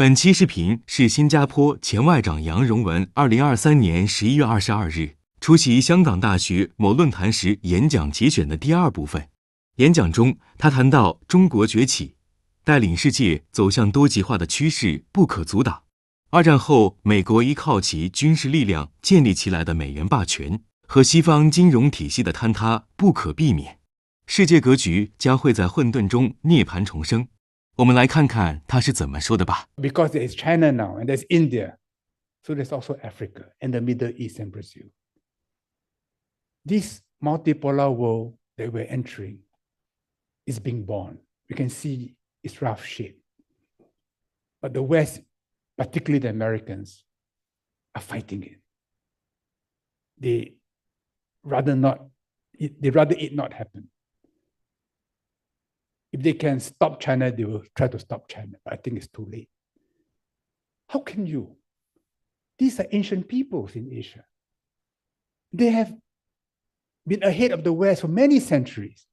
本期视频是新加坡前外长杨荣文2023年11月22日出席香港大学某论坛时演讲节选的第二部分。演讲中，他谈到中国崛起，带领世界走向多极化的趋势不可阻挡。二战后，美国依靠其军事力量建立起来的美元霸权和西方金融体系的坍塌不可避免，世界格局将会在混沌中涅槃重生。我们来看看他是怎么说的吧。 Because there is China now and there's India, so there's also Africa and the Middle East and Brazil. This multipolar world that we're entering is being born. We can see its rough shape. But the West, particularly the Americans, are fighting it. They rather it not happen. If they can stop China, they will try to stop China. But I think it's too late. How can you? These are ancient peoples in Asia. They have been ahead of the West for many centuries.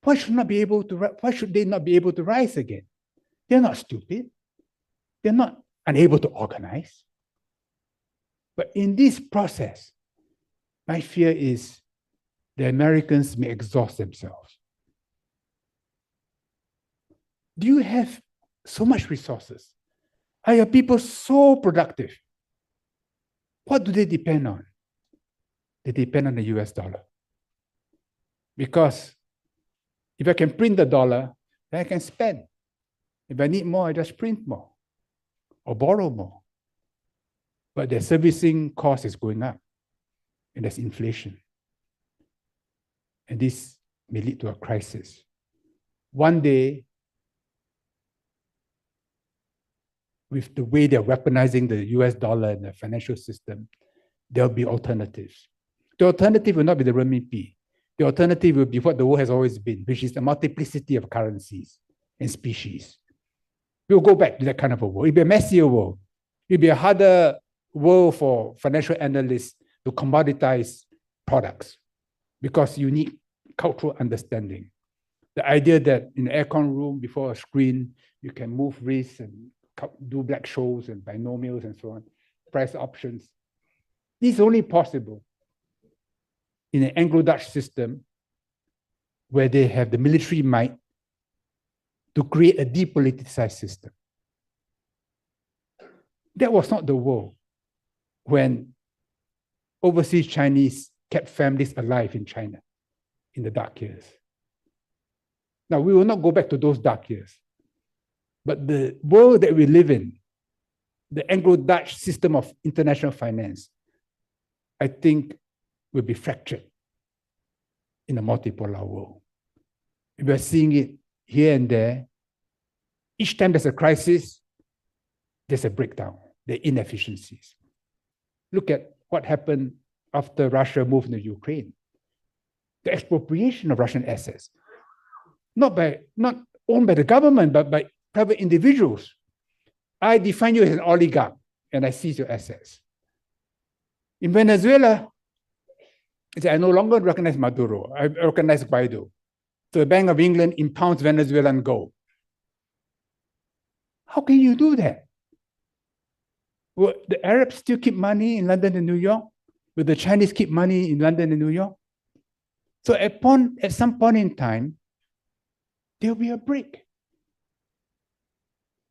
Why should they not be able to rise again? They're not stupid. They're not unable to organize. But in this process, my fear is the Americans may exhaust themselves. Do you have so much resources? Are your people so productive? What do they depend on? They depend on the US dollar. Because if I can print the dollar, then I can spend. If I need more, I just print more or borrow more. But their servicing cost is going up, and there's inflation. And this may lead to a crisis. One day, with the way they're weaponizing the US dollar and the financial system, there'll be alternatives. The alternative will not be the renminbi. The alternative will be what the world has always been, which is a multiplicity of currencies and species. We'll go back to that kind of a world. It'll be a messier world. It'll be a harder world for financial analysts to commoditize products because you need cultural understanding. The idea that in an aircon room before a screen, you can move risks and do Black-Scholes and binomials and so on, price options. This is only possible in an Anglo-Dutch system where they have the military might to create a depoliticized system. That was not the world when overseas Chinese kept families alive in China in the dark years. Now, we will not go back to those dark years. But the world that we live in, the Anglo-Dutch system of international finance, I think will be fractured in a multipolar world. We are seeing it here and there. Each time there's a crisis, there's a breakdown, there are inefficiencies. Look at what happened after Russia moved into Ukraine. The expropriation of Russian assets, not owned by the government, but by private individuals. I define you as an oligarch and I seize your assets. In Venezuela, I no longer recognize Maduro, I recognize Guaido. So the Bank of England impounds Venezuelan gold. How can you do that? Will the Arabs still keep money in London and New York? Will the Chinese keep money in London and New York? So at some point in time, there'll be a break.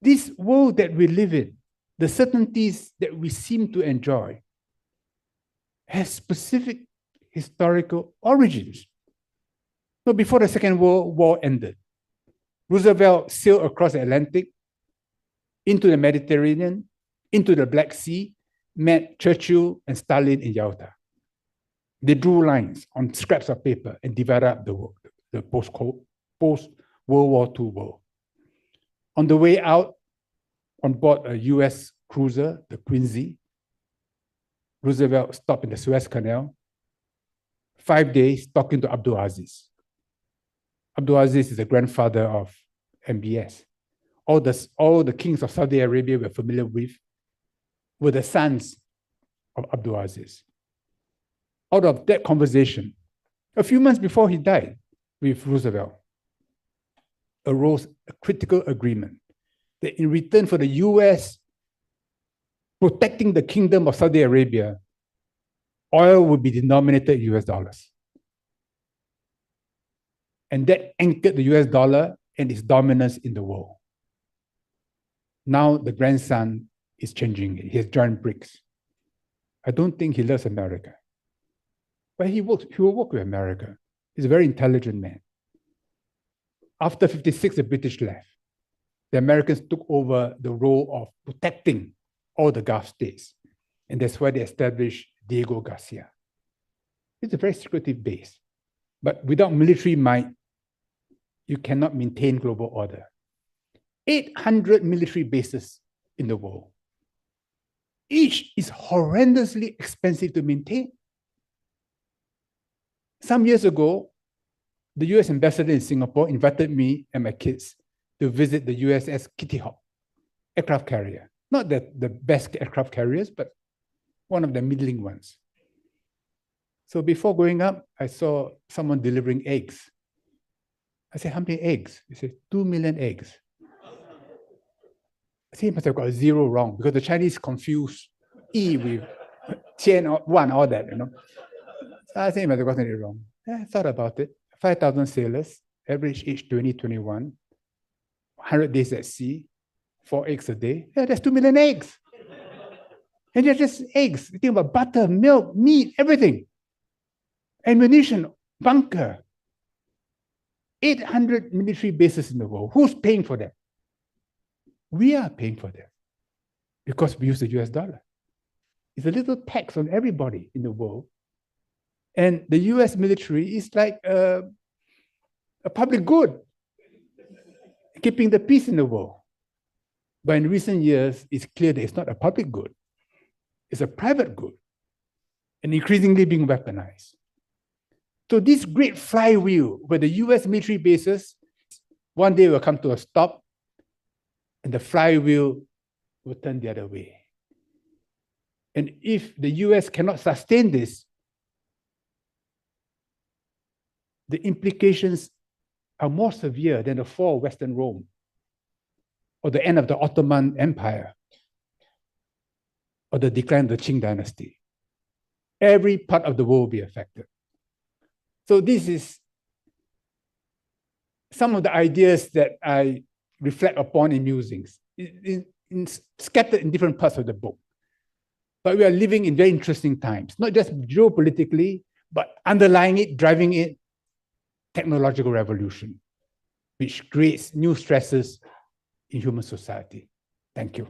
This world that we live in, the certainties that we seem to enjoy, has specific historical origins. So before the Second World War ended, Roosevelt sailed across the Atlantic, into the Mediterranean, into the Black Sea, met Churchill and Stalin in Yalta. They drew lines on scraps of paper and divided up the world, the post-World War II world. On the way out, on board a US cruiser, the Quincy, Roosevelt stopped in the Suez Canal, 5 days talking to Abdul Aziz. Abdul Aziz is the grandfather of MBS. All the kings of Saudi Arabia we're familiar with were the sons of Abdul Aziz. Out of that conversation, a few months before he died with Roosevelt, arose a critical agreement that in return for the US protecting the kingdom of Saudi Arabia, oil would be denominated in US dollars. And that anchored the US dollar and its dominance in the world. Now the grandson is changing it. He has joined BRICS. I don't think he loves America. But he will work with America. He's a very intelligent man. After 1956, the British left. The Americans took over the role of protecting all the Gulf states. And that's why they established Diego Garcia. It's a very secretive base. But without military might, you cannot maintain global order. 800 military bases in the world. Each is horrendously expensive to maintain. Some years ago, the US ambassador in Singapore invited me and my kids to visit the USS Kitty Hawk aircraft carrier. Not the best aircraft carriers, but one of the middling ones. So before going up, I saw someone delivering eggs. I said, how many eggs? He said, 2 million eggs. I think he must have got a zero wrong because the Chinese confuse E with Qian or one, all that, you know. So I think he must have gotten it wrong. I thought about it. 5,000 sailors, average age 20, 21, 100 days at sea, 4 eggs a day. Yeah, that's 2 million eggs. And they're just eggs. You think about butter, milk, meat, everything. Ammunition, bunker. 800 military bases in the world. Who's paying for that? We are paying for that because we use the US dollar. It's a little tax on everybody in the world. And the US military is like a public good, keeping the peace in the world. But in recent years, it's clear that it's not a public good. It's a private good and increasingly being weaponized. So this great flywheel where the US military bases one day will come to a stop and the flywheel will turn the other way. And if the US cannot sustain this, the implications are more severe than the fall of Western Rome or the end of the Ottoman Empire or the decline of the Qing dynasty. Every part of the world will be affected. So this is some of the ideas that I reflect upon in musings, scattered in different parts of the book. But we are living in very interesting times, not just geopolitically, but underlying it, driving it, technological revolution, which creates new stresses in human society. Thank you.